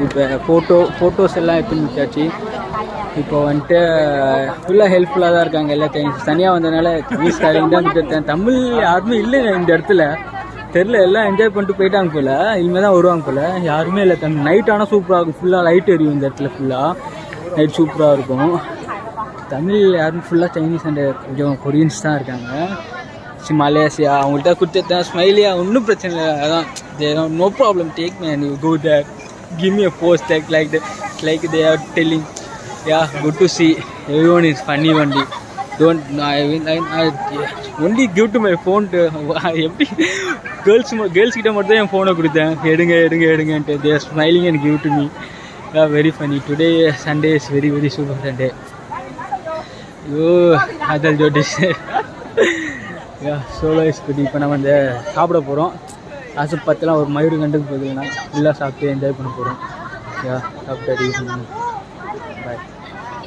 இப்போ ஃபோட்டோஸ் எல்லாம் எடுத்து முடிச்சாச்சு. இப்போ வந்துட்டு ஃபுல்லாக ஹெல்ப்ஃபுல்லாக தான் இருக்காங்க எல்லாத்தையும். தனியாக வந்ததுனால சைனீஸ் காரிங் தான் எடுத்தேன். தமிழ் யாருமே இல்லை இந்த இடத்துல, தெரில. எல்லாம் என்ஜாய் பண்ணிட்டு போயிட்டாங்க போல், இனிமேல் தான் வருவாங்க போல். யாருமே இல்லை. நைட் ஆனால் சூப்பராக இருக்கும், ஃபுல்லாக லைட் எரியும் இந்த இடத்துல. ஃபுல்லாக நைட் சூப்பராக இருக்கும். தமிழ் யாரும் ஃபுல்லாக சைனீஸ் அண்ட் கொஞ்சம் கொரியன்ஸ் தான் இருக்காங்க. மலேசியா அவங்கள்ட்ட கொடுத்துட்டேன். ஸ்மைலியா ஒன்றும் பிரச்சனை இல்லை. அதான் no problem, take me and you go there, give me a post like they are telling, yeah good to see everyone is funny only, don't only give to my phone. எப்படி girls கிட்ட மட்டும் தான் என் ஃபோனை கொடுத்தேன், எடுங்கன்ட்டு. They are smiling and give to me. Yeah very funny. Today Sunday is very very super Sunday. ஐயோ அதல் ஜோடிஸ். யா சோலோ இஸ்படி. இப்போ நம்ம வந்து சாப்பிட போகிறோம். காசு பத்தெல்லாம் ஒரு மயூர் கண்டுக்கு போகுதுன்னா ஃபுல்லாக சாப்பிட்டு என்ஜாய் பண்ண போகிறோம். யா சாப்பிட்டு பாய்.